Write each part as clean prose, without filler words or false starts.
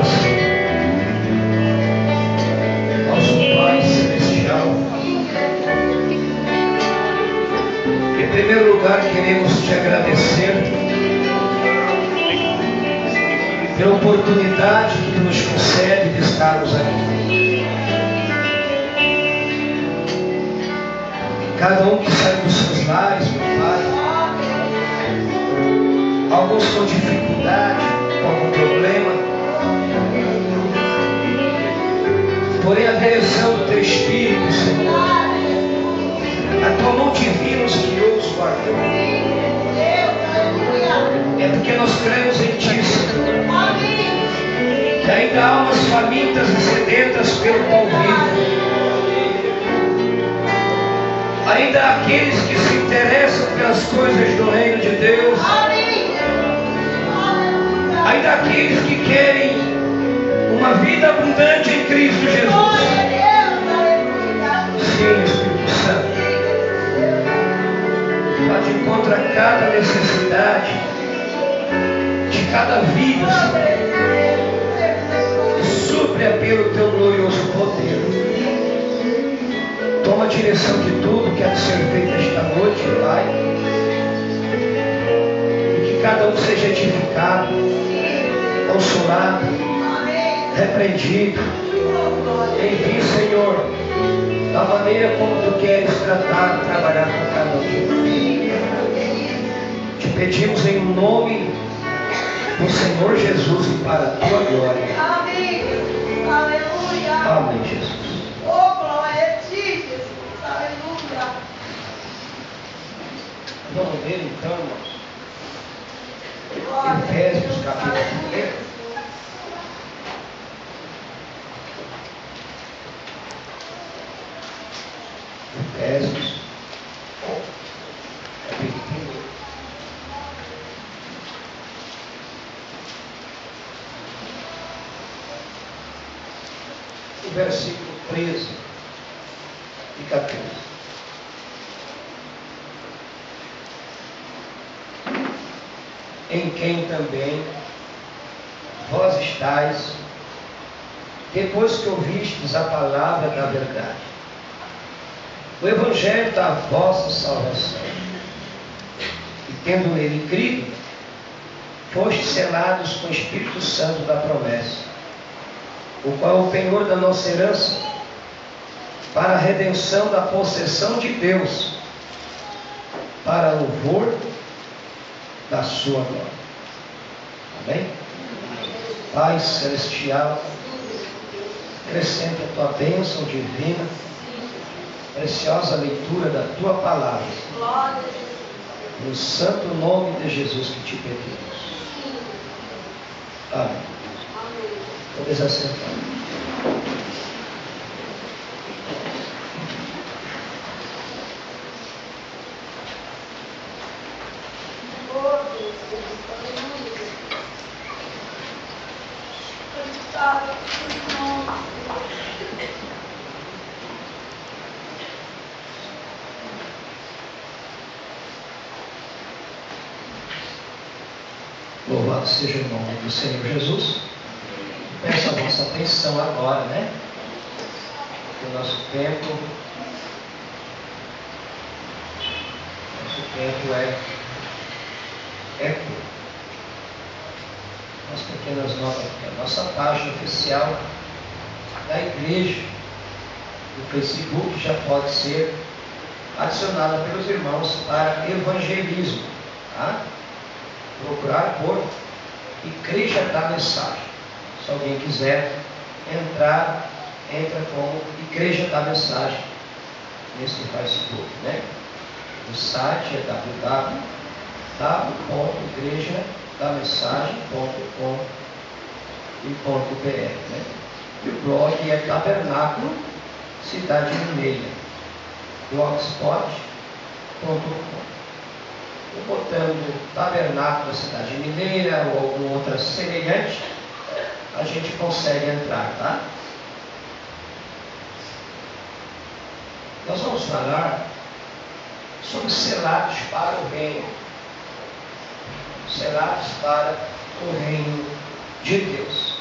oração. Nosso Pai Celestial, em primeiro lugar queremos te agradecer pela oportunidade que nos concede de estarmos aqui. Cada um que sai dos seus lares, meu Pai, alguns com dificuldade, com algum problema, porém a direção do Teu Espírito, Senhor, a Tua mão divina os guiou, os guardou. É porque nós cremos em Ti, Senhor, que ainda há almas famintas e sedentas pelo pão vivo. Ainda há aqueles que se interessam pelas coisas do reino de Deus. Ainda há aqueles que querem uma vida abundante em Cristo Jesus. Sim, Espírito Santo, vá de encontro a cada necessidade de cada vida, supre-a pelo Teu glorioso poder. Toma a direção de tudo que há de ser feito esta noite, Pai, e que cada um seja edificado, consolado, repreendido. Envie, Senhor, da maneira como Tu queres tratar e trabalhar com cada um. Te pedimos em nome do Senhor Jesus e para a Tua glória. Amém. Aleluia. Amém, Jesus. Oh, glória a Ti, Jesus. Aleluia. Vamos ler então, irmãos, Glória a Efésios Deus. capítulo 1. Efésios capítulo 1. O versículo 13 e 14. Em quem também vós estáis, depois que ouvistes a palavra da verdade, o evangelho da vossa salvação, e tendo nele crido, fostes selados com o Espírito Santo da promessa, o qual é o penhor da nossa herança, para a redenção da possessão de Deus, para louvor da sua glória. Amém? Pai Celestial, acrescenta a Tua bênção divina, preciosa leitura da Tua palavra, no santo nome de Jesus que te pedimos. Amém. Podes assentar. Louvado seja o nome do Senhor Jesus. Peço a vossa atenção agora, né? Que o nosso tempo é curto. Umas pequenas notas aqui. A nossa página oficial da igreja no Facebook já pode ser adicionada pelos irmãos para evangelismo, tá? Procurar por Igreja da Mensagem. Se alguém quiser entrar, entra como Igreja da Mensagem nesse Facebook, né? O site é www.igrejaDaMensagem.com.br, né? E o blog é Tabernáculo Cidade Mineira, blogspot.com. Botando Tabernáculo da Cidade Mineira ou alguma outra semelhante, a gente consegue entrar, tá? Nós vamos falar sobre selados para o reino. Selados para o reino de Deus.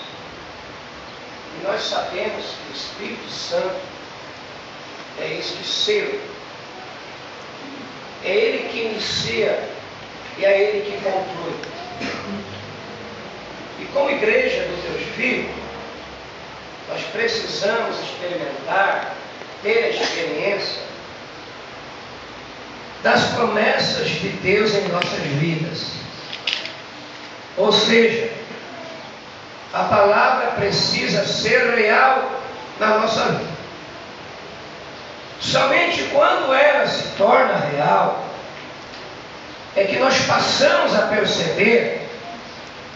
E nós sabemos que o Espírito Santo é este selo. É Ele que inicia e é Ele que conclui. E como igreja do Deus vivo, nós precisamos experimentar, ter a experiência das promessas de Deus em nossas vidas. Ou seja, a palavra precisa ser real na nossa vida. Somente quando ela se torna real, é que nós passamos a perceber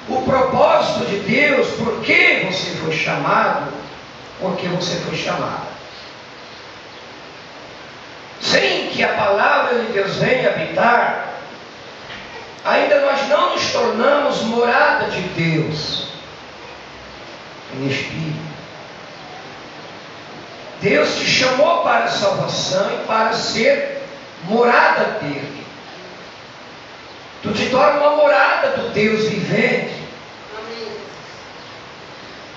o propósito de Deus, por que você foi chamado, por que você foi chamada. Sem que a palavra de Deus venha habitar, ainda nós não nos tornamos morada de Deus em espírito. Deus te chamou para a salvação e para ser morada dele. Tu te torna uma morada do Deus vivente. Amém.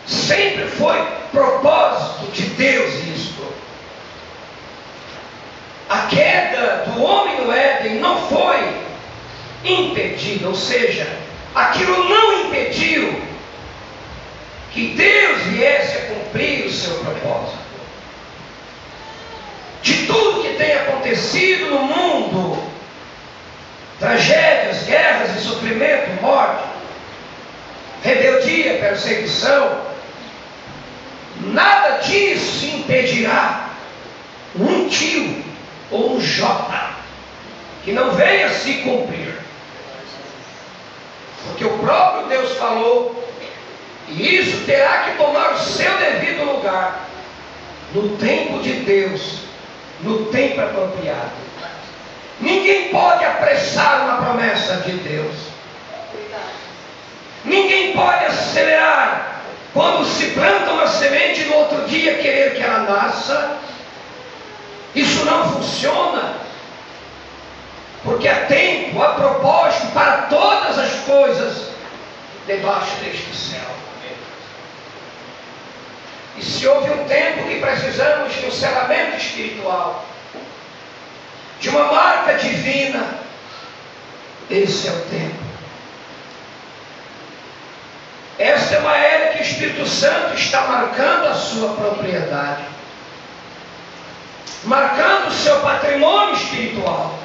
Sempre foi propósito de Deus isto. A queda do homem no Éden não foi impedida, ou seja, aquilo não impediu que Deus viesse a cumprir o seu propósito. De tudo que tem acontecido no mundo, tragédias, guerras e sofrimento, morte, rebeldia, perseguição, nada disso impedirá um tio ou um jota que não venha a se cumprir. Porque o próprio Deus falou, e isso terá que tomar o seu devido lugar no tempo de Deus, no tempo apropriado. Ninguém pode apressar uma promessa de Deus. Ninguém pode acelerar quando se planta uma semente e no outro dia querer que ela nasça. Isso não funciona, porque há tempo, há propósito para todas as coisas debaixo deste céu. E se houve um tempo que precisamos de um selamento espiritual, de uma marca divina, esse é o tempo. Essa é uma era que o Espírito Santo está marcando a sua propriedade, marcando o seu patrimônio espiritual.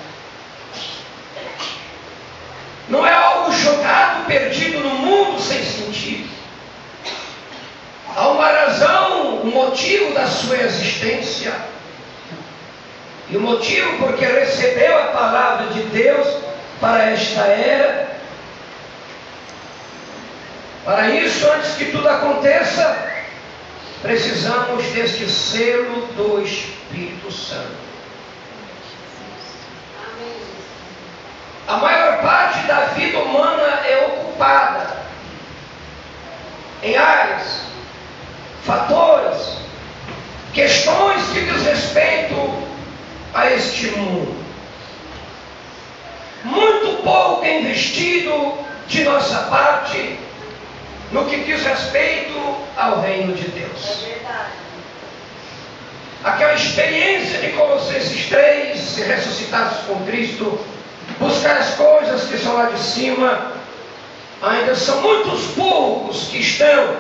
Não é algo jogado, perdido no mundo sem sentido. Há uma razão, um motivo da sua existência. E o motivo porque recebeu a palavra de Deus para esta era. Para isso, antes que tudo aconteça, precisamos deste selo do Espírito Santo. A maior parte da vida humana é ocupada em áreas, fatores, questões que diz respeito a este mundo. Muito pouco é investido de nossa parte no que diz respeito ao reino de Deus. É verdade. Aquela experiência de Colossenses 3, se ressuscitados com Cristo, buscar as coisas que são lá de cima, ainda são muitos poucos que estão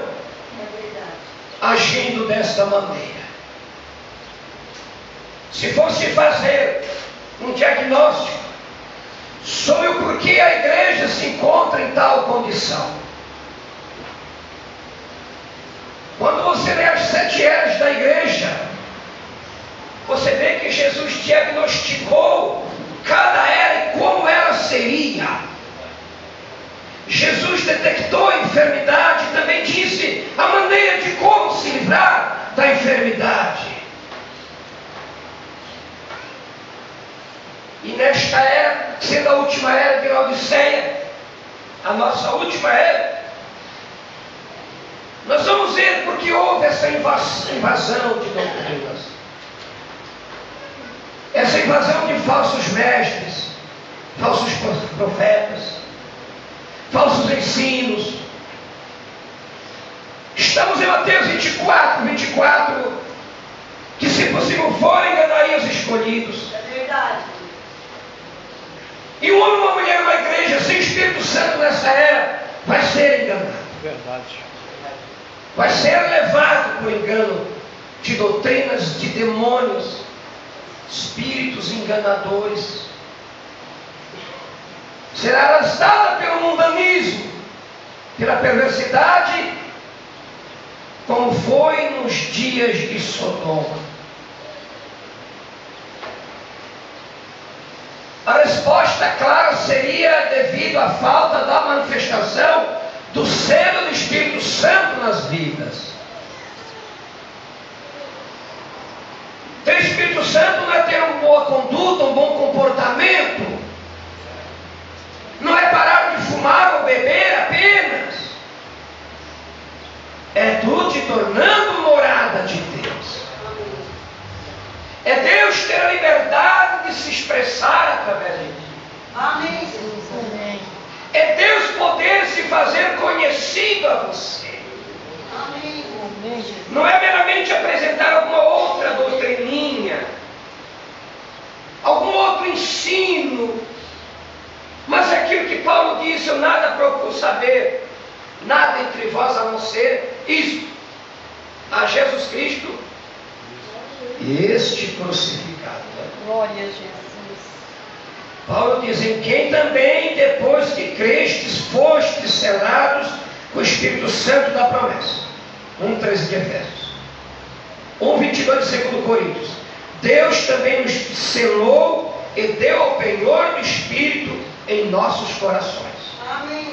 agindo desta maneira. Se fosse fazer um diagnóstico sobre o porquê a igreja se encontra em tal condição, quando você lê as 7 eras da igreja, você vê que Jesus diagnosticou cada era e como ela seria. Jesus detectou a enfermidade e também disse a maneira de como se livrar da enfermidade. E nesta era, sendo a última era de Laodiceia, a nossa última era, nós vamos ver porque houve essa invasão de doutrinas, essa invasão de falsos mestres, falsos profetas, falsos ensinos. Estamos em Mateus 24, que se possível for, enganaria os escolhidos. É verdade. E um homem, uma mulher, uma igreja sem Espírito Santo nessa era vai ser enganado. Verdade. Vai ser levado por engano de doutrinas, de demônios, espíritos enganadores. Será arrastada pelo mundanismo, pela perversidade, como foi nos dias de Sodoma. A resposta clara seria devido à falta da manifestação do selo do Espírito Santo nas vidas. Ter Espírito Santo não é ter uma boa conduta, um bom comportamento. Não é parar de fumar ou beber apenas. É tu te tornando morada de Deus. É Deus ter a liberdade de se expressar através de ti. Amém, Jesus. Amém. É Deus poder se fazer conhecido a você. Amém. Amém, Jesus. Não é meramente apresentar alguma outra doutrininha, algum outro ensino, mas aquilo que Paulo disse: eu nada procuro saber, nada entre vós a não ser isto, a Jesus Cristo e este crucificado. Glória a Jesus. Paulo diz: em quem também, depois que crestes, fostes selados com o Espírito Santo da promessa. 1:13 de Efésios. 1:22 de 2 Coríntios. Deus também nos selou e deu ao penhor do Espírito em nossos corações. Amém.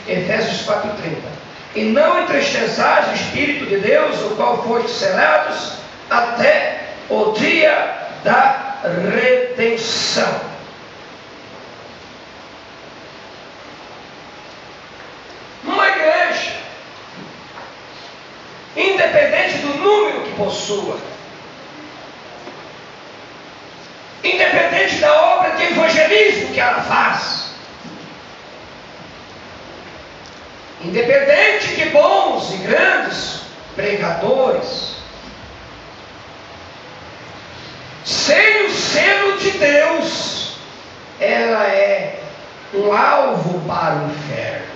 Efésios 4:30. E não entristeçais o Espírito de Deus, o qual foste selados até o dia da redenção. Uma igreja, independente do número que possua, independente da obra de evangelismo que ela faz, independente de bons e grandes pregadores, sem o selo de Deus, ela é um alvo para o inferno.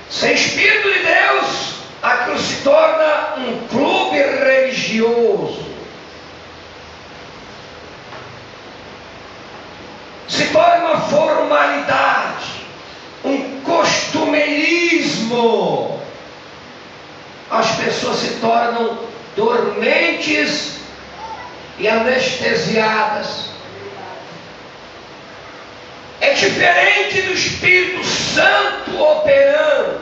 Sem Espírito de Deus, aquilo se torna um clube religioso. Se torna uma formalidade, um costumeirismo. As pessoas se tornam dormentes e anestesiadas. É diferente do Espírito Santo operando.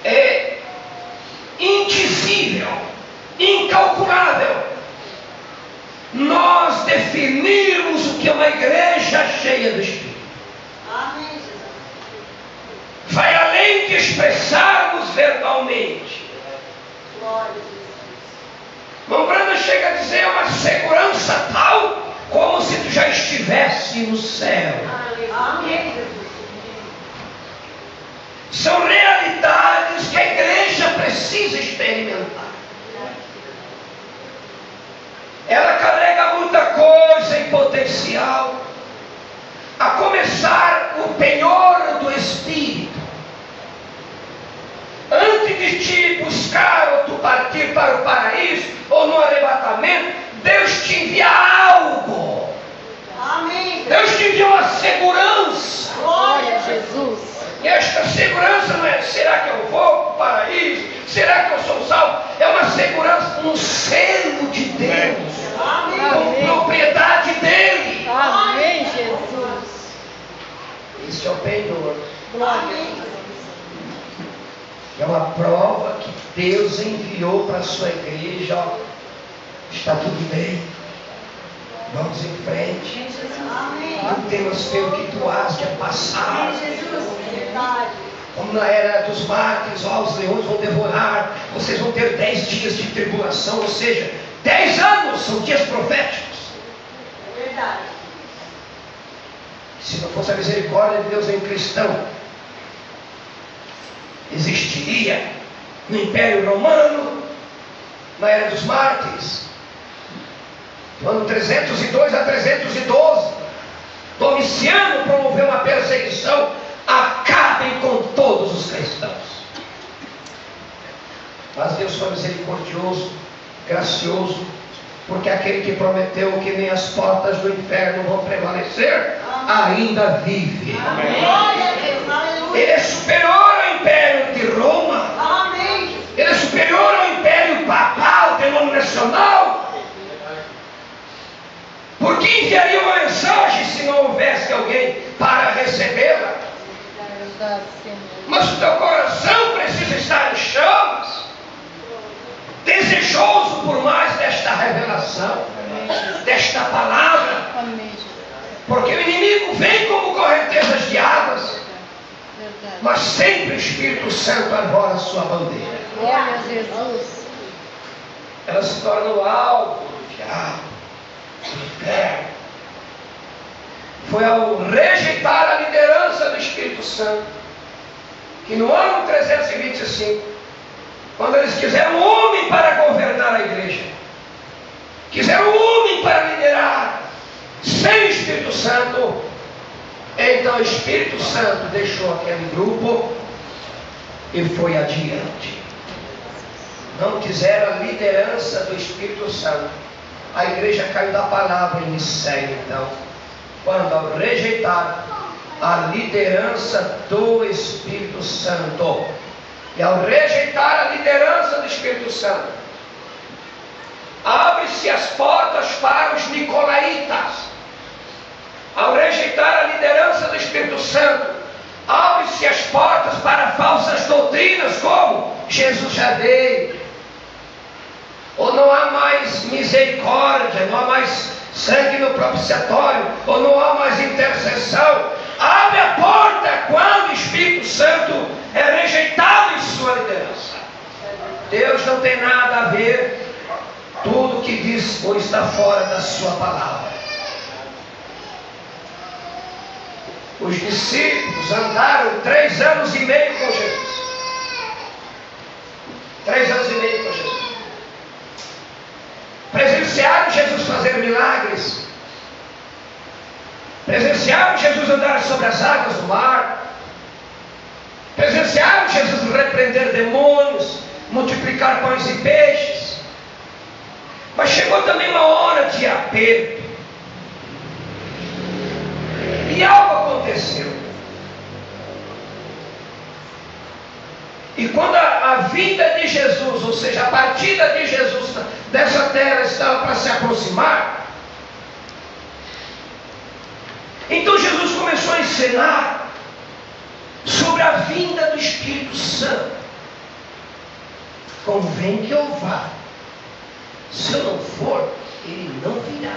É indizível, incalculável nós definirmos o que é uma igreja cheia do Espírito. Amém. Vai além de expressarmos verbalmente. Glória a Jesus. Irmão Brando chega a dizer uma segurança tal como se tu já estivesse no céu. Amém, Jesus. São realidades que a igreja precisa experimentar. Ela carrega muita coisa em potencial, a começar o penhor do Espírito. Antes de te buscar ou tu partir para o paraíso ou no arrebatamento, Deus te envia algo. Amém. Deus te envia uma segurança. Glória a Jesus. E esta segurança não é: será que eu vou para o paraíso? Será que eu sou salvo? É uma segurança, um selo de Deus, com propriedade dele. Amém, Jesus. Isso é o penhor. Glória. É uma prova que Deus enviou para a sua igreja. Ó, está tudo bem, vamos em frente. Amém. Não temos pelo que tu has de passar. Jesus. Verdade. Como na era dos mártires, ó, os leões vão devorar, vocês vão ter 10 dias de tribulação, ou seja, 10 anos são dias proféticos. É verdade. Se não fosse a misericórdia de Deus, nenhum cristão existiria no Império Romano, na Era dos Mártires, do ano 302 a 312. Domiciano promoveu uma perseguição: acabem com todos os cristãos. Mas Deus foi misericordioso, gracioso, porque aquele que prometeu que nem as portas do inferno vão prevalecer, ainda vive. Ele é superior ao Império de Roma. Ele é superior ao Império Papal, denominacional. Por que enviaria uma mensagem se não houvesse alguém para recebê-la? Mas o teu coração precisa estar em chamas, desejoso por mais desta revelação, desta palavra, porque o inimigo vem como correntezas de águas, mas sempre o Espírito Santo arvora a sua bandeira. Glória a Jesus. Ela se torna o alvo do diabo, do inferno. Foi ao rejeitar a liderança do Espírito Santo que no ano 325, quando eles quiseram um homem para governar a igreja, quiseram um homem para liderar, sem o Espírito Santo, então o Espírito Santo deixou aquele grupo e foi adiante. Não quiseram a liderança do Espírito Santo. A igreja caiu da palavra em Nicéia, então, quando ao rejeitar a liderança do Espírito Santo, e ao rejeitar a liderança do Espírito Santo, abre-se as portas para os nicolaítas. Ao rejeitar a liderança do Espírito Santo, abre-se as portas para falsas doutrinas, como Jesus já veio, ou não há mais misericórdia, não há mais sangue no propiciatório, ou não há mais intercessão. Abre a porta quando o Espírito Santo é rejeitado em sua liderança. Deus não tem nada a ver tudo que diz ou está fora da sua palavra. Os discípulos andaram 3 anos e meio com Jesus. 3 anos e meio com Jesus. Presenciaram Jesus fazer milagres. Presenciaram Jesus andar sobre as águas do mar. Presenciaram Jesus repreender demônios, multiplicar pães e peixes. Mas chegou também uma hora de aperto. E algo aconteceu. E quando a vinda de Jesus, ou seja, a partida de Jesus dessa terra estava para se aproximar, então Jesus começou a ensinar sobre a vinda do Espírito Santo. Convém que eu vá. Se eu não for, ele não virá.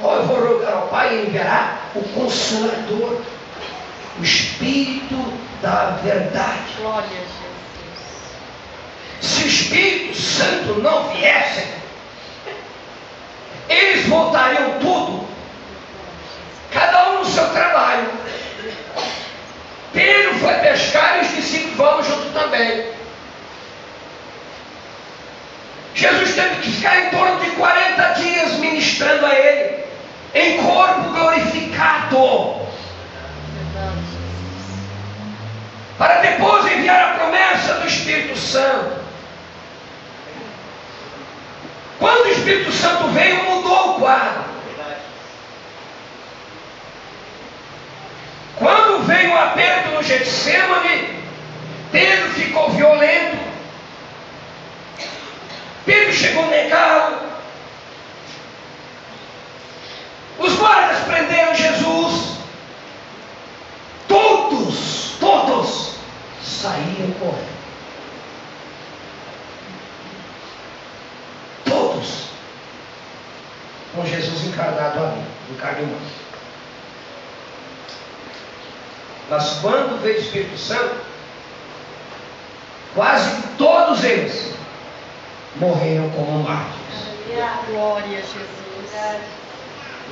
Eu vou rogar ao Pai e enviará o Consolador, o Espírito da verdade. Glória a Jesus. Se o Espírito Santo não viesse, eles voltariam tudo, cada um no seu trabalho. Pedro foi pescar e os discípulos vão junto também. Jesus teve que ficar em torno de 40 dias ministrando a ele, em corpo glorificado, para depois enviar a promessa do Espírito Santo. Quando o Espírito Santo veio, mudou o quadro. Quando veio o aperto no Getsêmani, Pedro ficou violento. Pedro chegou a negá-lo. Os guardas prenderam Jesus. Todos saíram correndo. Todos. Com Jesus encarnado ali, em carne humana. Mas quando veio o Espírito Santo, quase todos eles morreram como mártires. Glória a Jesus.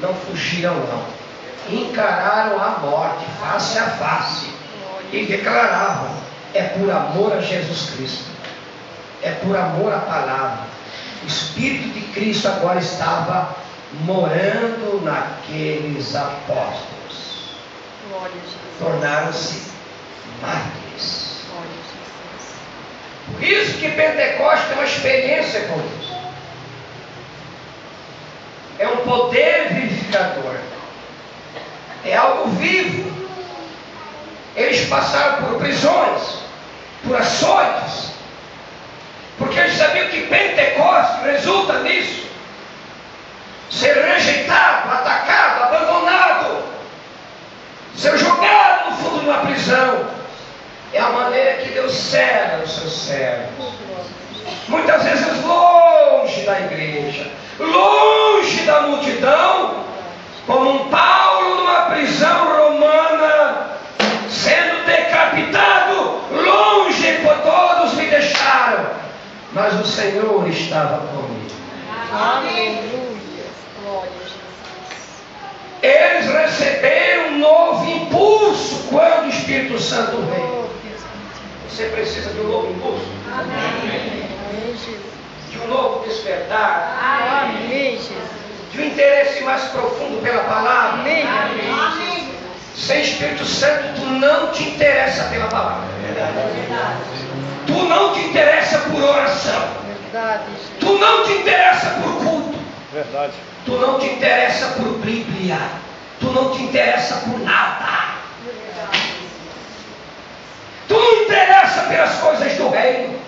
Não fugiram, não. encararam a morte face a face e declaravam: é por amor a Jesus Cristo, é por amor à palavra. O Espírito de Cristo agora estava morando naqueles apóstolos. Glória a Jesus. Tornaram-se mártires. Glória a Jesus. Por isso que Pentecostes é uma experiência com Deus. É um poder vivificador. É algo vivo. Eles passaram por prisões, por açoites, porque eles sabiam que Pentecostes resulta nisso. Ser rejeitado, atacado, abandonado, ser jogado no fundo de uma prisão. É a maneira que Deus serve os seus servos. Muitas vezes longe da igreja, longe da multidão, como um Paulo numa prisão romana, sendo decapitado, longe, por todos me deixaram, mas o Senhor estava comigo. Aleluia. Glória a Jesus. Eles receberam um novo impulso quando o Espírito Santo veio. Você precisa de um novo impulso? Amém, Jesus. De um novo despertar? Amém, Jesus. De um interesse mais profundo pela palavra? Amém, amém. Sem Espírito Santo, tu não te interessa pela palavra. Tu não te interessa por oração. Verdade, Jesus. Tu não te interessa por culto. Verdade. Tu não te interessa por Bíblia. Tu não te interessa por nada. Tu não interessa pelas coisas do reino.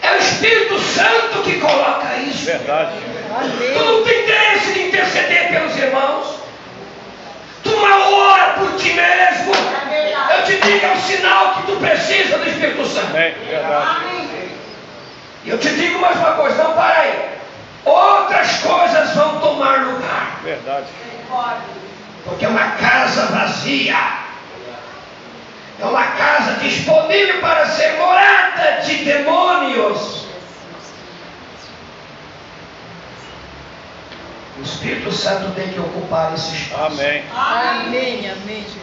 É o Espírito Santo que coloca isso. Verdade. Tu não tem interesse de interceder pelos irmãos. Tu mal ora por ti mesmo. Eu te digo, é um sinal que tu precisa do Espírito Santo. Amém. Verdade. E eu te digo mais uma coisa, não para aí. Outras coisas vão tomar lugar. Verdade. Porque é uma casa vazia. É uma casa disponível para ser morada de demônios. O Espírito Santo tem que ocupar esse espaço. Amém. Amém, amém, Jesus.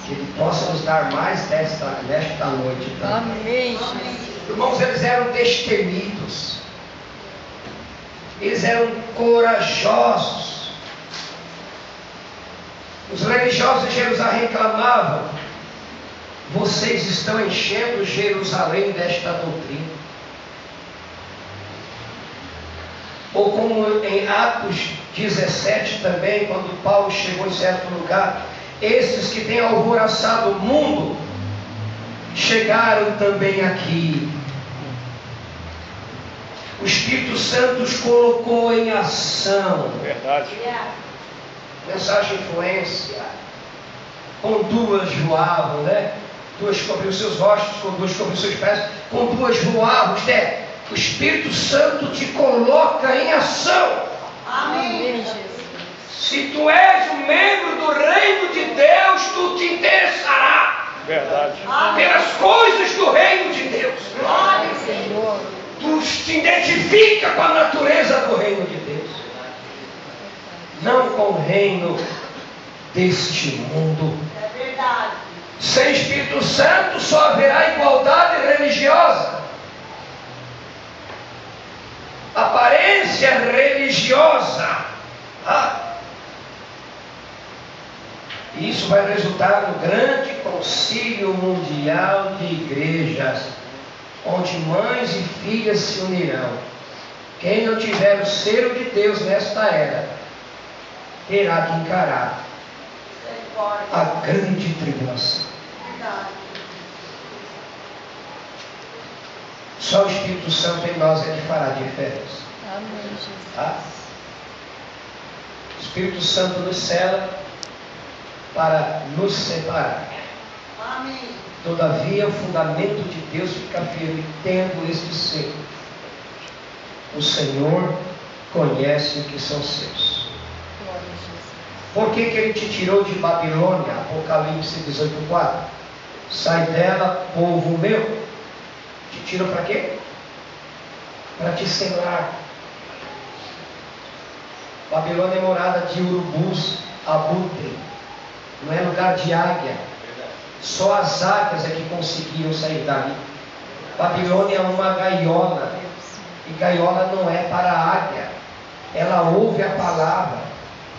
Que Ele possa nos dar mais nesta noite também. Amém, Jesus. Irmãos, eles eram destemidos. Eles eram corajosos. Os religiosos de Jerusalém clamavam: vocês estão enchendo Jerusalém desta doutrina. Ou como em Atos 17 também, quando Paulo chegou em certo lugar, esses que têm alvoroçado o mundo chegaram também aqui. O Espírito Santo os colocou em ação. Verdade. Mensagem influência. Com duas voavam, né? Duas cobriam seus rostos, com duas cobriam seus pés, com duas voavam. O Espírito Santo te coloca em ação. Amém, Jesus. Se tu és um membro do reino de Deus, tu te interessará Verdade. pelas coisas do reino de Deus. Senhor. Tu te identifica com a natureza do reino de Deus, não com o reino deste mundo. Sem Espírito Santo só haverá igualdade religiosa, aparência religiosa. E isso vai resultar no grande concílio mundial de igrejas, onde mães e filhas se unirão. Quem não tiver o selo de Deus nesta era, terá que encarar a grande tribulação. Só o Espírito Santo em nós é que fará a diferença. Amém, Jesus. Tá? O Espírito Santo nos cela para nos separar. Todavia, o fundamento de Deus fica firme, tendo este selo: o Senhor conhece o que são seus. Glória a Jesus. Por que Ele te tirou de Babilônia? Apocalipse 18:4. Sai dela, povo meu. Te tirou para quê? Para te selar. Babilônia é morada de urubus, abutre, não é lugar de águia. Só as águias é que conseguiram sair dali. Babilônia é uma gaiola, e gaiola não é para a águia. Ela ouve a palavra,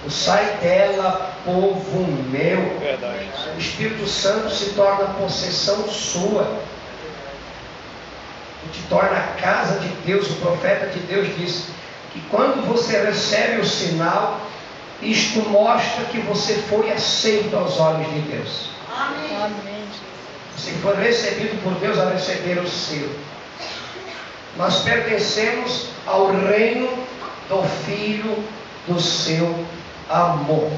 o sai dela, povo meu. Verdade. O Espírito Santo se torna possessão sua, te torna a casa de Deus. O profeta de Deus diz que quando você recebe o sinal, isto mostra que você foi aceito aos olhos de Deus. Amém. Amém. Você foi recebido por Deus a receber o seu. Nós pertencemos ao reino do Filho do seu amor.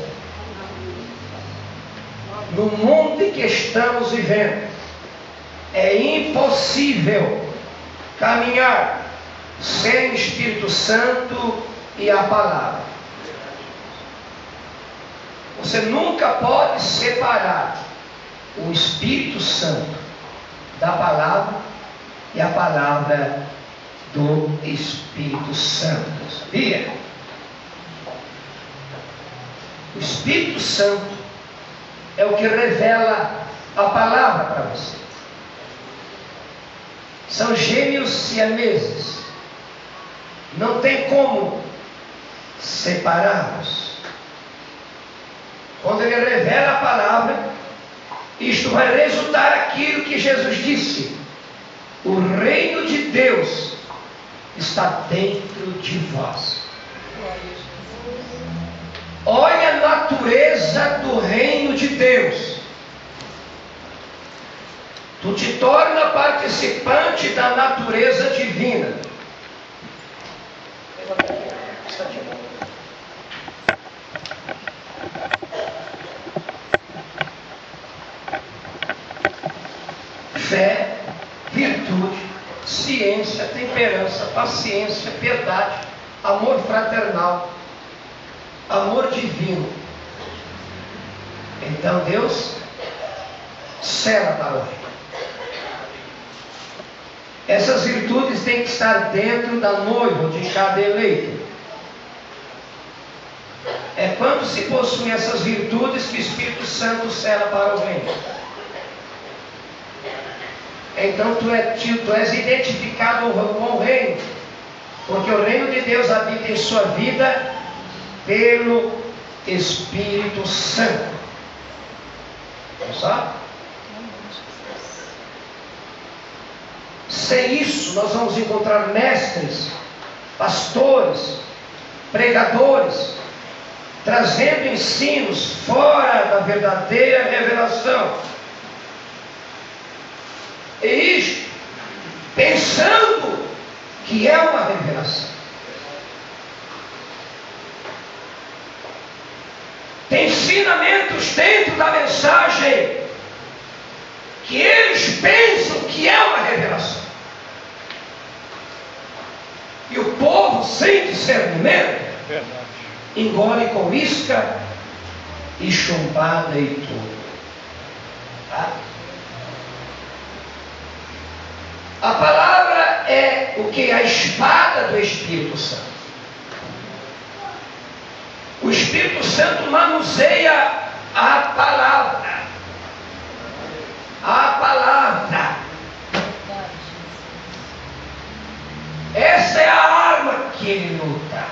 No mundo em que estamos vivendo, é impossível caminhar sem o Espírito Santo e a palavra. Você nunca pode separar o Espírito Santo da palavra e a palavra do Espírito Santo. Sabia? O Espírito Santo é o que revela a palavra para você. São gêmeos siameses. Não tem como separá-los. Quando ele revela a palavra, isto vai resultar aquilo que Jesus disse: o reino de Deus está dentro de vós. Olha a natureza do reino de Deus. Tu te torna participante da natureza divina. Fé, virtude, ciência, temperança, paciência, piedade, amor fraternal, amor divino. Então Deus cela para o reino. Essas virtudes têm que estar dentro da noiva de cada eleito. É quando se possui essas virtudes que o Espírito Santo cela para o reino. Então tu és identificado com o reino, porque o reino de Deus habita em sua vida pelo Espírito Santo. Não sabe? Sem isso, nós vamos encontrar mestres, pastores, pregadores, trazendo ensinos fora da verdadeira revelação. E isto, pensando que é uma revelação. Tem ensinamentos dentro da mensagem que eles pensam que é uma revelação. E o povo, sem discernimento, engole com isca e chumbada e tudo. Tá? A palavra é o que? A espada do Espírito Santo. O Espírito Santo manuseia a palavra. A palavra. Essa é a arma que ele luta.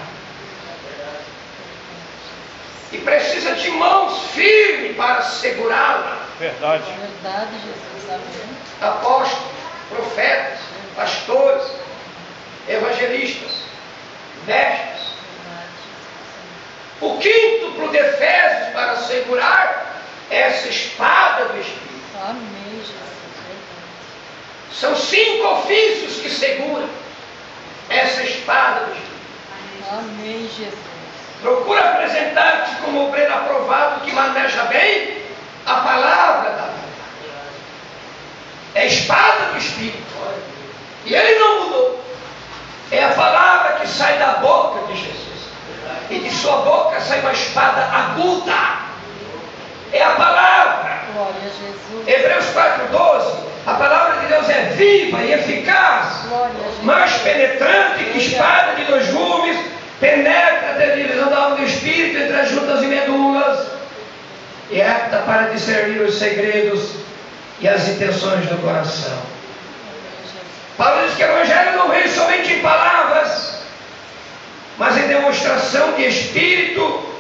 E precisa de mãos firmes para segurá-la. Verdade. Verdade, Jesus. Amém. Apóstolos, profetas, pastores, evangelistas, mestres. O quíntuplo de Efésios para segurar essa espada do Espírito. Amém, Jesus. São 5 ofícios que seguram essa espada do Espírito. Amém, Jesus. Procura apresentar-te como obreiro aprovado que maneja bem a palavra da verdade. É a espada do Espírito. E ele não mudou. É a palavra que sai da boca de Jesus. E de sua boca sai uma espada aguda. É a palavra. Glória a Jesus. Hebreus 4,12. A palavra de Deus é viva e eficaz, Glória a Jesus. mais penetrante que espada de 2 gumes, penetra até a divisão da alma e do espírito, espírito entre as juntas e medulas, e é apta para discernir os segredos e as intenções do coração. Paulo diz que o Evangelho não vem somente em palavras, mas em demonstração de espírito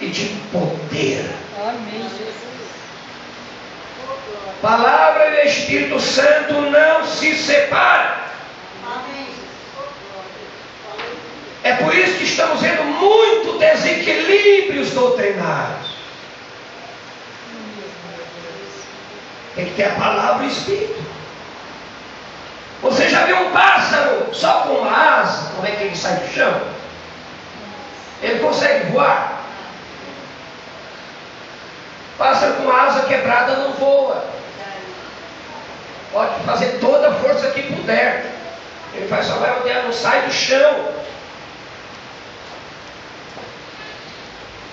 e de poder. Amém, Jesus. Palavra e Espírito Santo não se separam. É por isso que estamos vendo muito desequilíbrios doutrinários. Tem que ter a palavra e o Espírito. Você já viu um pássaro só com uma asa? Como é que ele sai do chão? Ele consegue voar. Pássaro com uma asa quebrada não voa. Pode fazer toda a força que puder. Ele faz só vai onde não sai do chão.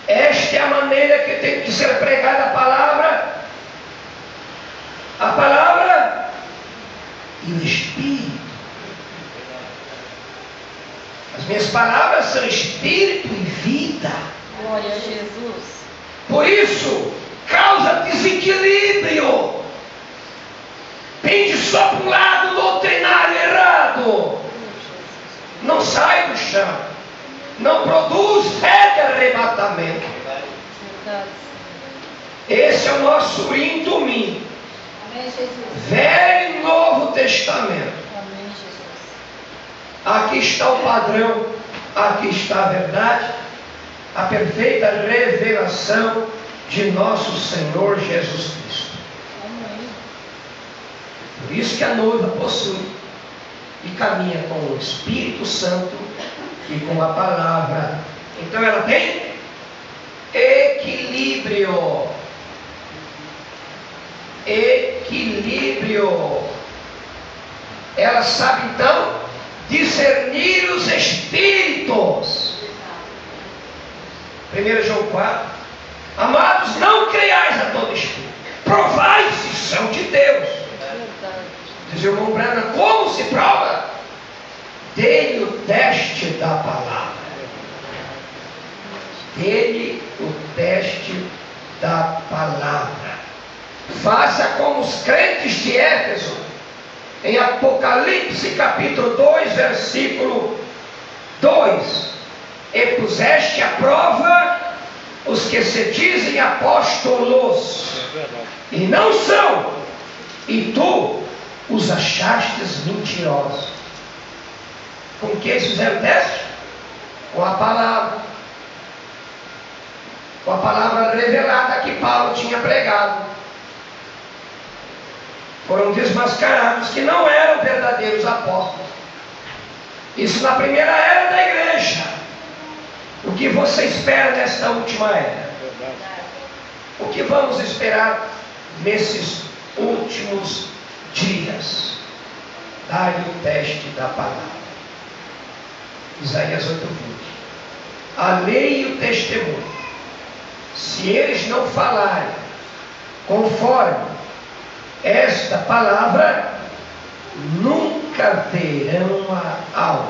Esta é a maneira que tem que ser pregada a palavra e o Espírito. As minhas palavras são Espírito e vida. Glória a Jesus. Por isso, causa desequilíbrio. Pende só para um lado doutrinário errado. Não sai do chão. Não produz fé de arrebatamento. Verdade. Esse é o nosso domingo. Amém, Jesus. Velho e Novo Testamento. Amém, Jesus. Aqui está o padrão. Aqui está a verdade. A perfeita revelação de nosso Senhor Jesus Cristo. Amém. Por isso que a noiva possui e caminha com o Espírito Santo e com a palavra. Então ela tem equilíbrio. Equilíbrio. Ela sabe então discernir os espíritos. 1 João 4. Amados, não creiais a todo espírito. Provai se são de Deus. Verdade. Diz o irmão Branham, como se prova? Dê-lhe o teste da palavra. Dê-lhe o teste da palavra. Faça como os crentes de Éfeso, em Apocalipse capítulo 2, versículo 2. E puseste à prova os que se dizem apóstolos, e não são, e tu os achastes mentirosos. Com que eles fizeram o teste? Com a palavra. Com a palavra revelada que Paulo tinha pregado. Foram desmascarados que não eram verdadeiros apóstolos. Isso na primeira era da igreja. O que você espera nesta última era? O que vamos esperar nesses últimos dias? Dá-lhe o teste da palavra. Isaías 8:20. A lei e o testemunho, se eles não falarem conforme esta palavra, nunca verão a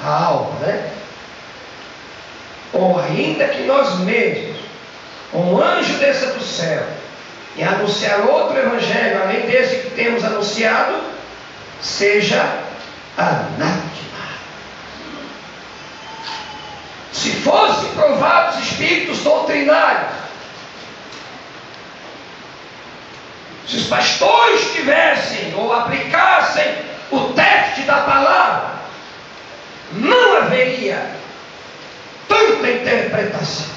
alma, né? Ou ainda que nós mesmos, um anjo desça do céu e anunciar outro evangelho além desse que temos anunciado, seja anátema. Se fossem provados espíritos doutrinários, se os pastores tivessem ou aplicassem o teste da palavra, não haveria tanta interpretação.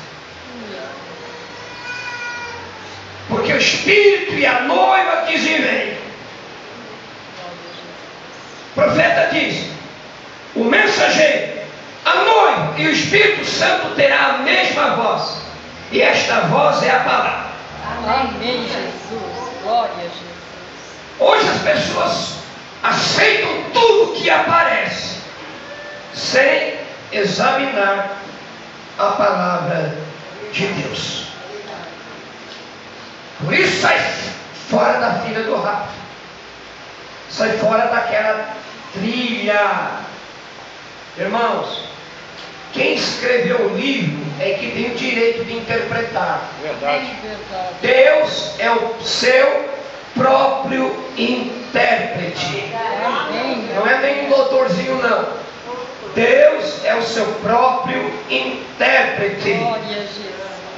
Porque o Espírito e a noiva dizem vem. O profeta diz: o mensageiro, a noiva e o Espírito Santo terá a mesma voz, e esta voz é a palavra. Amém, Jesus. Glória a Jesus. Hoje as pessoas aceitam tudo que aparece sem examinar a palavra de Deus. Por isso sai fora da fila do rato, sai fora daquela trilha. Irmãos, quem escreveu o livro é que tem o direito de interpretar. Verdade. Verdade. Deus é o seu próprio intérprete. Amém. Não é nenhum doutorzinho, não. Deus é o seu próprio intérprete. Glória a Jesus.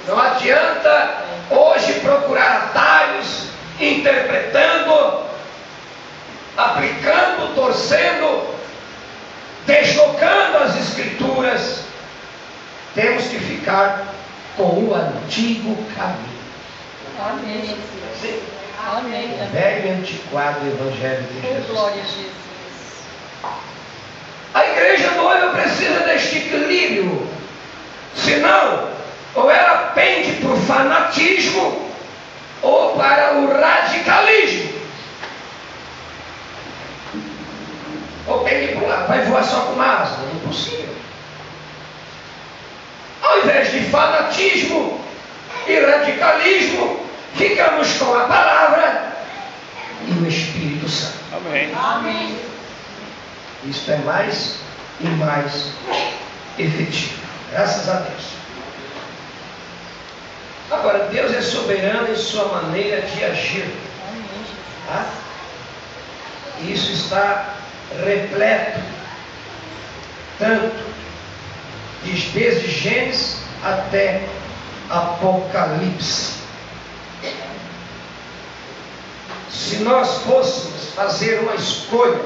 Não adianta hoje procurar atalhos, interpretando, aplicando, torcendo, deslocando as escrituras. Temos que ficar com o antigo caminho. Amém, Jesus. Amém. O velho e antiquado Evangelho de Oh, Jesus. glória a Jesus. A igreja noiva precisa deste equilíbrio. Senão, ou ela pende para o fanatismo ou para o radicalismo. Ou pende para um lado, vai voar só com uma asa. É impossível. Ao invés de fanatismo e radicalismo, ficamos com a palavra e o Espírito Santo. Amém. Amém. Isto é mais e mais efetivo. Graças a Deus. Agora, Deus é soberano em sua maneira de agir. Amém, Jesus. Tá? E isso está repleto, tanto desde Gênesis até Apocalipse. Se nós fôssemos fazer uma escolha,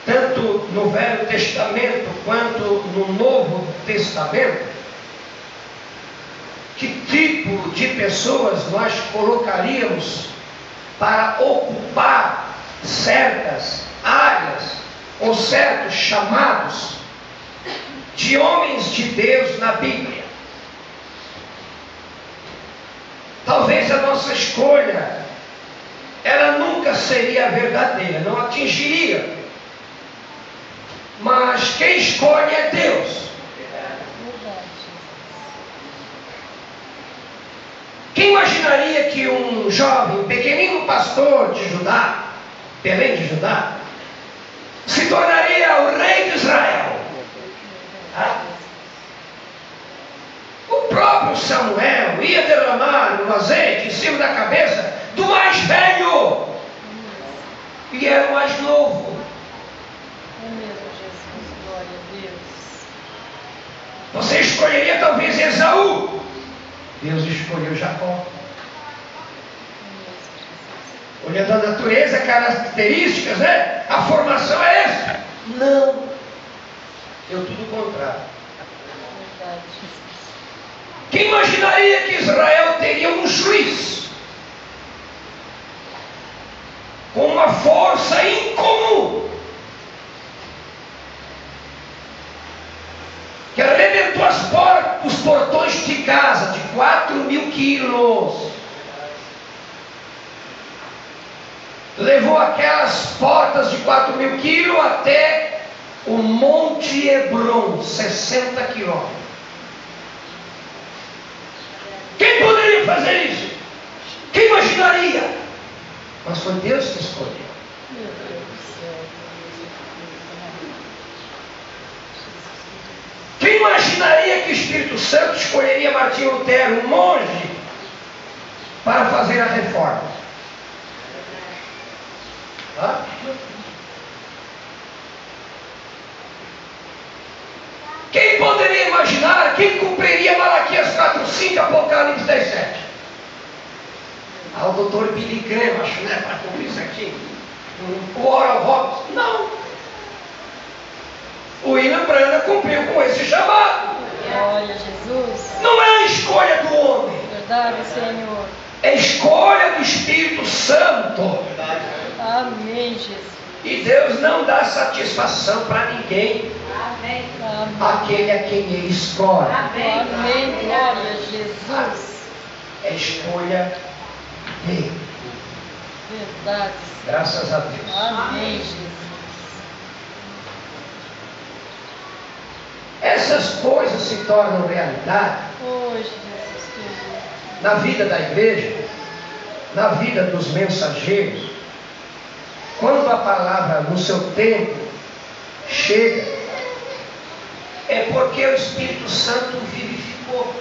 tanto no Velho Testamento quanto no Novo Testamento, que tipo de pessoas nós colocaríamos para ocupar certas áreas ou certos chamados de homens de Deus na Bíblia? Talvez a nossa escolha, ela nunca seria verdadeira, não atingiria. Mas quem escolhe é Deus. Verdade. Quem imaginaria que um jovem, pequenino pastor de Judá, Belém de Judá, se tornaria o rei de Israel? Ah? O próprio Samuel ia derramar o azeite em cima da cabeça do mais velho, e era o mais novo. É mesmo, Jesus. Glória a Deus. Você escolheria talvez Esaú. Deus escolheu Jacó. É mesmo, Jesus. Olhando a natureza, características, né? A formação é essa. Não. Eu tudo o contrário. Verdade, Jesus. Quem imaginaria que Israel teria um juiz com uma força incomum, que arrebentou os portões de Gaza de 4.000 quilos, levou aquelas portas de 4.000 quilos até o Monte Hebron, 60 quilômetros. Quem poderia fazer isso? Quem imaginaria? Mas foi Deus que escolheu. Meu Deus do céu. Quem imaginaria que o Espírito Santo escolheria Martinho Lutero, um monge, para fazer a reforma? Hã? Quem poderia imaginar quem cumpriria Malaquias 4:5, Apocalipse 10:7? Ah, o doutor Billy Graham, acho, né, para cumprir isso aqui. O Oral Roberts. Não. O William Branham cumpriu com esse chamado. Glória a Jesus. Não é a escolha do homem, Verdade, Senhor. é a escolha do Espírito Santo. Amém, Jesus. E Deus não dá satisfação para ninguém, Amém. Amém. aquele a quem Ele escolhe. Amém. Glória a Jesus. É escolha dele. Verdade. Graças a Deus. Amém, Jesus. Essas coisas se tornam realidade Hoje, Jesus querido. na vida da igreja, na vida dos mensageiros, quando a palavra no seu tempo chega é porque o Espírito Santo vivificou.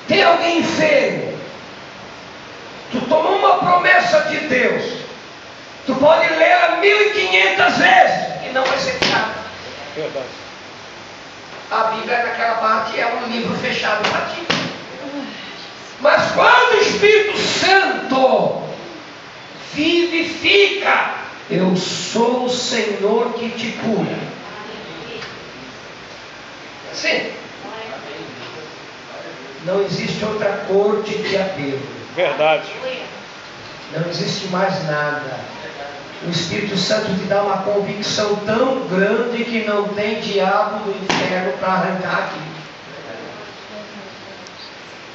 Tem alguém enfermo, tu tomou uma promessa de Deus, tu pode lê-la 1500 vezes e não vai ser curado. Verdade. A Bíblia naquela parte é um livro fechado para ti. Mas quando o Espírito Santo vivifica, eu sou o Senhor que te cura. Sim. Não existe outra corte que a Deus. Verdade. Não existe mais nada. O Espírito Santo te dá uma convicção tão grande que não tem diabo do inferno para arrancar aqui.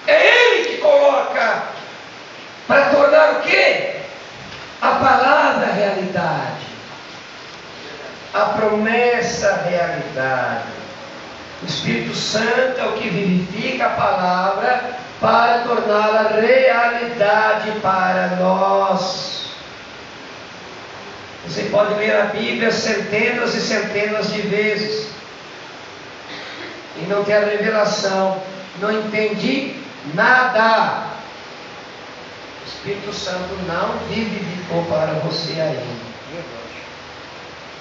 É Ele que coloca para tornar o quê? A palavra realidade. A promessa realidade. O Espírito Santo é o que vivifica a palavra para torná-la realidade para nós. Você pode ler a Bíblia centenas e centenas de vezes e não ter a revelação. Não entendi nada. O Espírito Santo não vivificou para você ainda.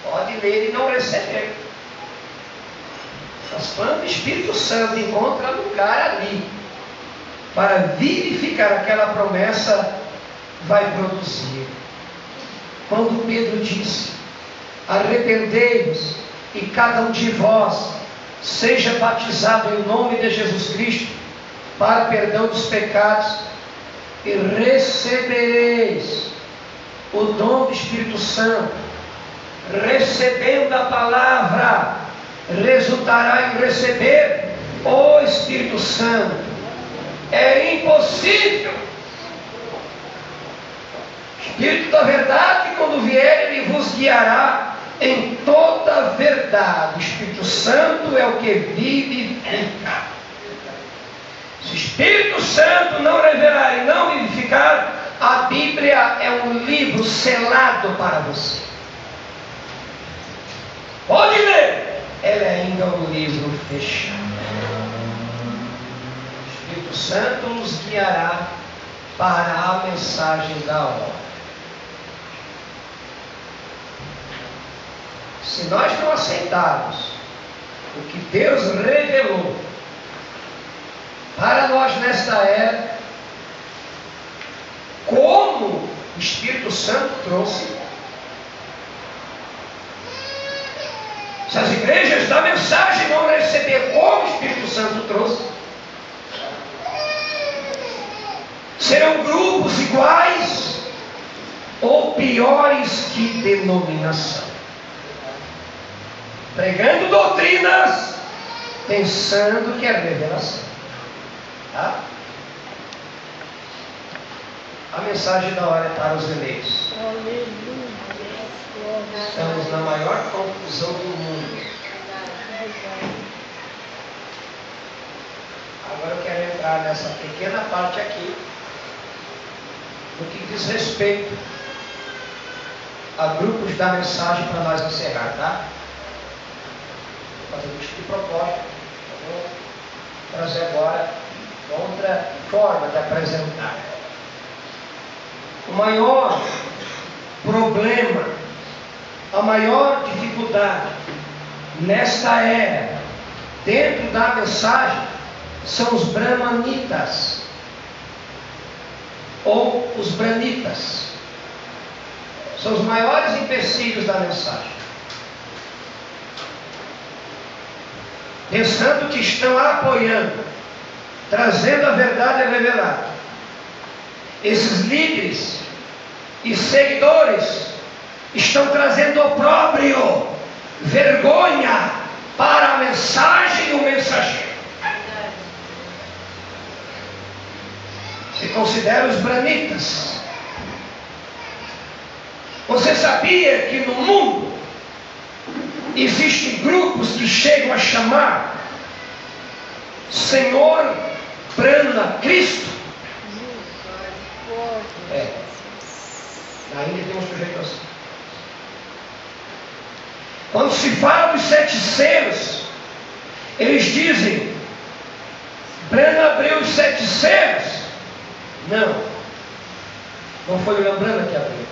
Pode ler e não receber. Mas quando o Espírito Santo encontra lugar ali para vivificar aquela promessa, vai produzir. Quando Pedro disse: arrependei-vos e cada um de vós seja batizado em nome de Jesus Cristo para perdão dos pecados e recebereis o dom do Espírito Santo. Recebendo a palavra, resultará em receber o Espírito Santo. É impossível. O Espírito da verdade, quando vier, ele vos guiará em toda a verdade. O Espírito Santo é o que vivifica. Se o Espírito Santo não revelar e não vivificar, a Bíblia é um livro selado para você. Pode ler. Ela é ainda um livro fechado. O Espírito Santo nos guiará para a mensagem da hora. Se nós não aceitarmos o que Deus revelou para nós nesta era, como o Espírito Santo trouxe, se as igrejas da mensagem não receber como o Espírito Santo trouxe, serão grupos iguais ou piores que denominação, pregando doutrinas, pensando que é revelação. Tá? A mensagem da hora é para os eleitos. Estamos na maior confusão do mundo. Agora eu quero entrar nessa pequena parte aqui, no que diz respeito a grupos da mensagem, para nós encerrar, tá? Vou fazer isso de propósito. Eu vou trazer agora outra forma de apresentar. O maior problema, a maior dificuldade nesta era, dentro da mensagem, são os brahmanitas ou os branitas. São os maiores empecilhos da mensagem, pensando que estão apoiando, trazendo a verdade revelada. Esses líderes e seguidores estão trazendo opróbrio, vergonha para a mensagem e o mensageiro. Se considera os branitas. Você sabia que no mundo existem grupos que chegam a chamar Senhor Prana Cristo? Ainda tem um sujeito assim. Quando se fala dos 7 selos, eles dizem, Brana abriu os 7 selos. Não foi o Lambrana que abriu.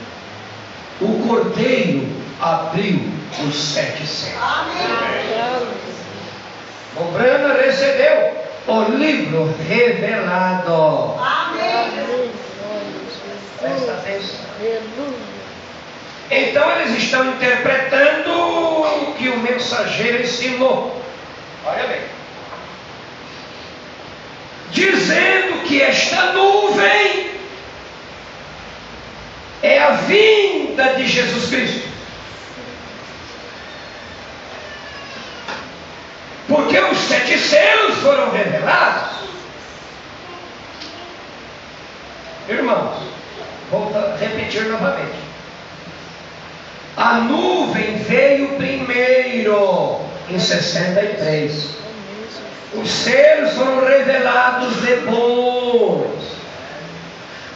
O Cordeiro abriu os 7 selos. O Brana recebeu o livro revelado. Presta atenção. Então eles estão interpretando o que o mensageiro ensinou. Olha bem. Dizendo que esta nuvem é a vinda de Jesus Cristo. Porque os 7 selos foram revelados. Irmãos, vou repetir novamente. A nuvem veio primeiro, em 63. Os selos foram revelados depois.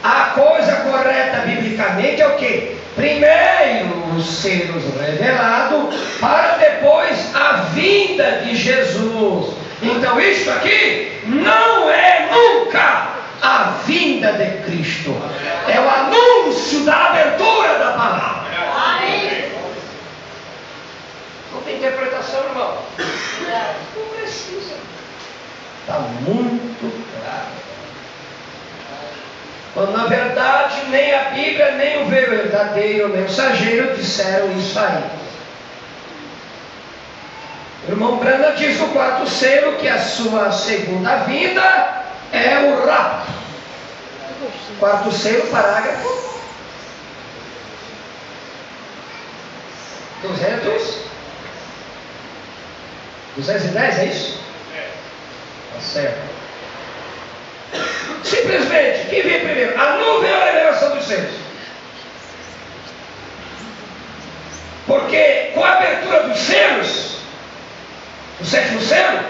A coisa correta biblicamente é o quê? Primeiro os selos revelados, para depois a vinda de Jesus. Então isso aqui não é nunca a vinda de Cristo. É o anúncio da abertura da palavra. Não tem interpretação, irmão? Não precisa. Está muito claro. Quando na verdade nem a Bíblia, nem o verdadeiro mensageiro disseram isso aí. O irmão Brana diz no 4º selo que a sua segunda vinda é o rapto. 4º selo, parágrafo 210, é isso? Tá certo. Simplesmente, quem vem primeiro? A nuvem é a revelação dos selos. Porque com a abertura dos selos, o 7º selo,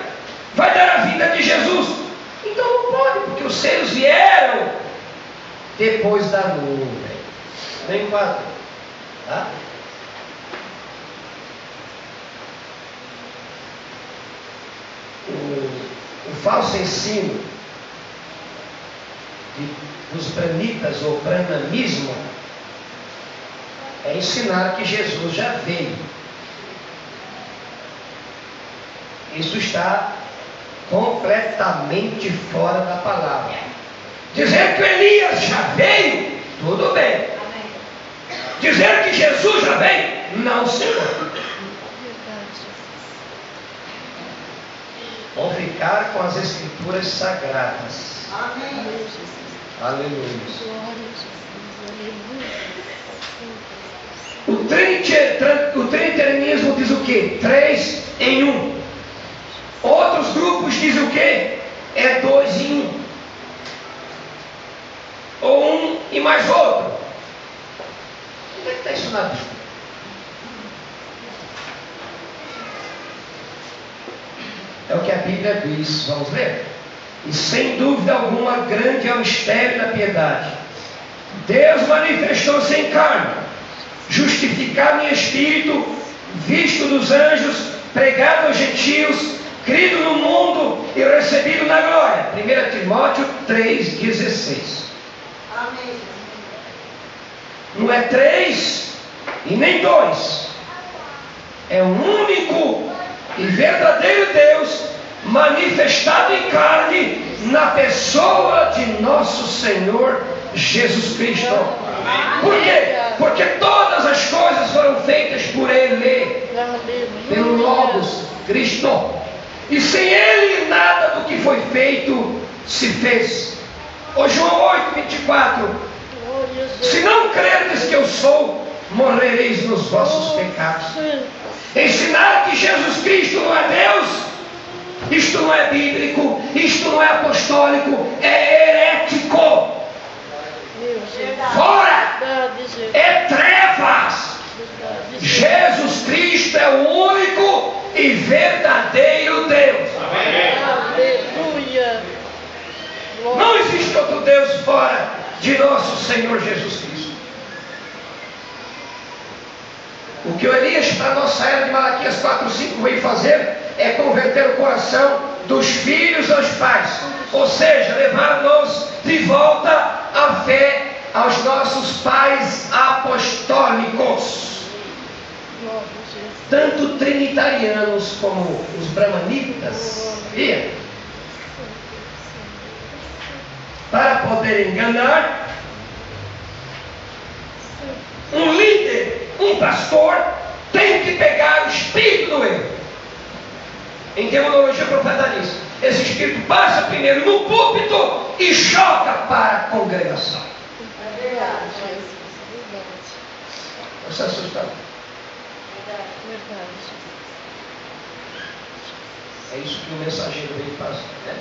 vai dar a vinda de Jesus. Então não pode, porque os selos vieram depois da nuvem. Nem 4. Tá? O falso ensino dos branitas ou brananismo é ensinar que Jesus já veio. Isso está completamente fora da palavra. Dizer que Elias já veio, tudo bem. Dizer que Jesus já veio, não se pode. Vão ficar com as escrituras sagradas. Amém. Aleluia. O trinitarianismo diz o quê? 3 em 1. Outros grupos dizem o quê? É 2 em 1. Ou 1 e mais outro. Onde é que está isso na Bíblia? É o que a Bíblia diz. Vamos ler? E sem dúvida alguma, grande é o mistério da piedade. Deus manifestou-se em carne, justificado em espírito, visto dos anjos, pregado aos gentios, crido no mundo e recebido na glória. 1 Timóteo 3,16. Amém. Não é 3 e nem 2. É um único e verdadeiro Deus manifestado em carne na pessoa de nosso Senhor Jesus Cristo. Por quê? Porque todas as coisas foram feitas por Ele, pelo Logos, Cristo. E sem Ele nada do que foi feito se fez. Ô João 8:24. Se não crerdes que eu sou, morrereis nos vossos pecados. Ensinar que Jesus Cristo não é Deus, isto não é bíblico, isto não é apostólico, é herético. Fora! É trevas! Jesus Cristo é o único e verdadeiro Deus. Aleluia! Não existe outro Deus fora de nosso Senhor Jesus Cristo. O que o Elias, para a nossa era de Malaquias 4:5, veio fazer é converter o coração dos filhos aos pais. Ou seja, levar-nos de volta à fé aos nossos pais apostólicos. Tanto trinitarianos como os brahmanitas, para poder enganar um líder, um pastor, tem que pegar o espírito do erro. Em terminologia profetalista, esse espírito passa primeiro no púlpito e joga para a congregação. É verdade. Você é assustado? É isso que o mensageiro veio fazer, né?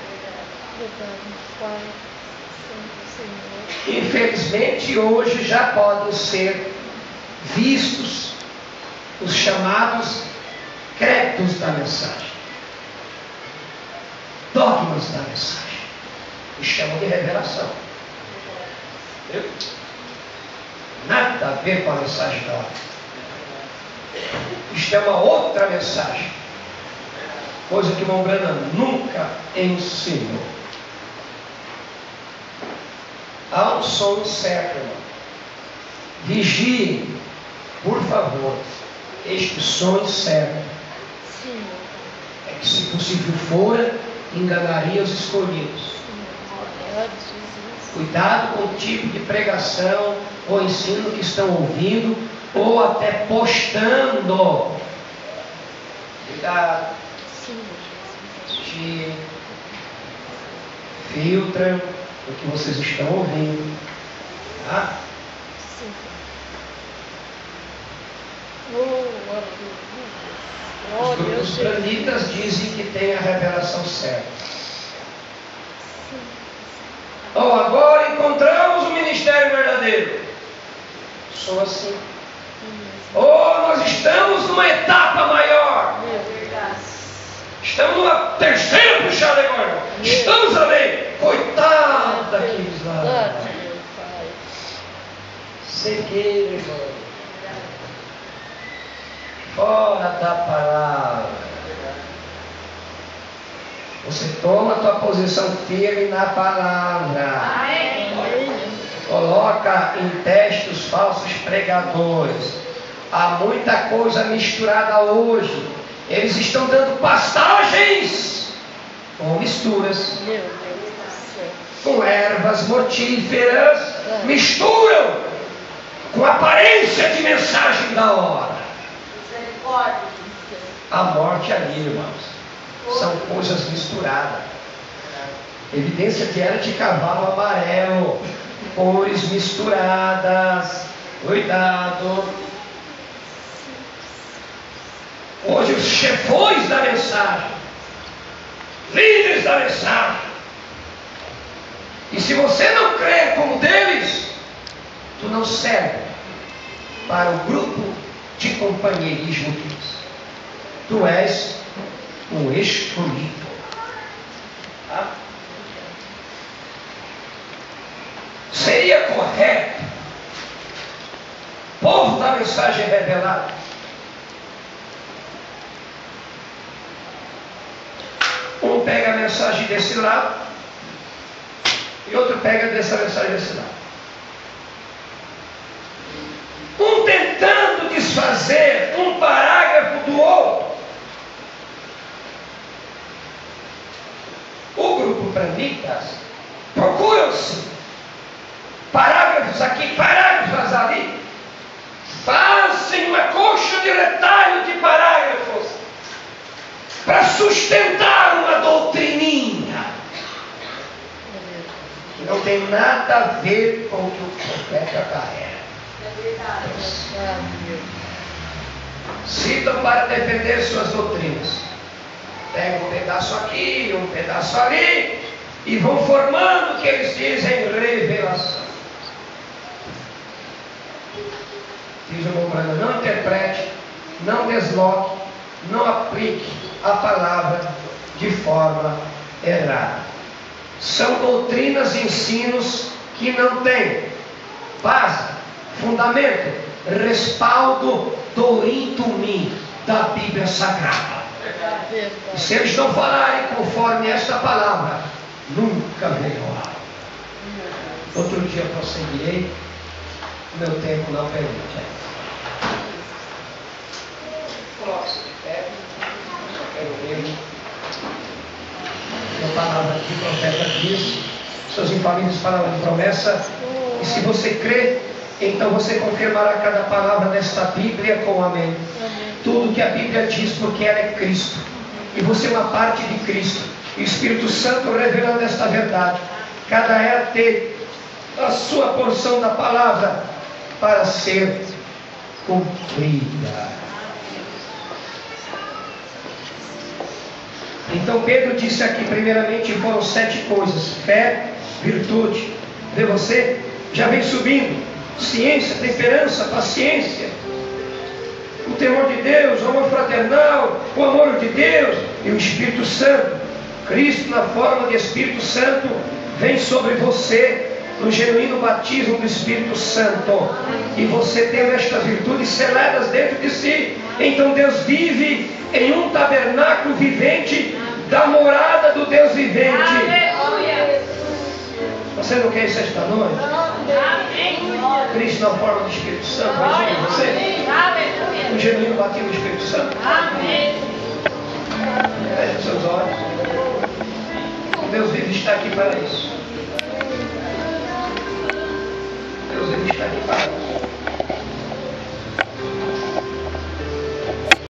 Infelizmente, hoje já podem ser vistos os chamados créditos da mensagem, dogmas da mensagem, que chamam de revelação. Entendeu? Nada a ver com a mensagem da hora. Isto é uma outra mensagem, coisa que o irmão Branham nunca ensinou. Há um som certo, irmão. Vigiem, por favor, este som certo. É que, se possível for, enganaria os escolhidos. Cuidado com o tipo de pregação ou ensino que estão ouvindo ou até postando. Cuidado. Filtra o que vocês estão ouvindo. Tá? Os grupos branitas dizem que tem a revelação certa. Agora encontramos o ministério verdadeiro. Sou assim. Nós estamos numa etapa maior. Estamos numa terceira puxada agora. Estamos além. Coitado daqueles lá. Cegueira, irmão. Fora da palavra. Você toma a tua posição firme na palavra. Coloca em teste os falsos pregadores. Há muita coisa misturada hoje. Eles estão dando pastagens com misturas, com ervas mortíferas, misturam com aparência de mensagem da hora. A morte ali, irmãos, são coisas misturadas. Evidência de era de cavalo amarelo, cores misturadas. Cuidado. Hoje os chefões da mensagem, líderes da mensagem, e se você não crer como deles, tu não serve para o grupo de companheirismo deles. Tu és um escolhido. Tá? Seria correto, povo da mensagem revelada, um pega a mensagem desse lado e outro pega dessa mensagem desse lado. Um tentando desfazer um parágrafo do outro. O grupo branitas procuram-se parágrafos aqui, parágrafos ali. Fazem uma coxa de retalho de parágrafos para sustentar uma doutrininha que não tem nada a ver com o que o profeta carrega. Citam para defender suas doutrinas. Pegam um pedaço aqui, um pedaço ali, e vão formando o que eles dizem revelação. Diz o irmão Branham: não interprete, não desloque, não aplique a palavra de forma errada. São doutrinas e ensinos que não têm base, fundamento respaldo do intumim da Bíblia Sagrada. E se eles não falarem conforme esta palavra, nunca verão. Outro dia eu prosseguirei, meu tempo não permite. Coloque-se de pé, só quero ver. A palavra que o profeta diz, suas infalíveis palavras de promessa, e se você crê, então você confirmará cada palavra desta Bíblia com amém. Tudo que a Bíblia diz, porque ela é Cristo, e você é uma parte de Cristo, e o Espírito Santo revelando esta verdade, cada era ter a sua porção da palavra para ser cumprida. Então Pedro disse aqui, primeiramente foram 7 coisas: fé, virtude, vê você, já vem subindo, ciência, temperança, paciência, o temor de Deus, o amor fraternal, o amor de Deus e o Espírito Santo. Cristo, na forma de Espírito Santo, vem sobre você no genuíno batismo do Espírito Santo, e você tem estas virtudes seladas dentro de si. Então Deus vive em um tabernáculo vivente da morada do Deus vivente. Aleluia. Você não quer isso esta noite? Amém. Cristo na forma do Espírito Santo vai sobre você, Aleluia. o genuíno batismo do Espírito Santo. Amém. Feche seus olhos. O Deus vive está aqui para isso.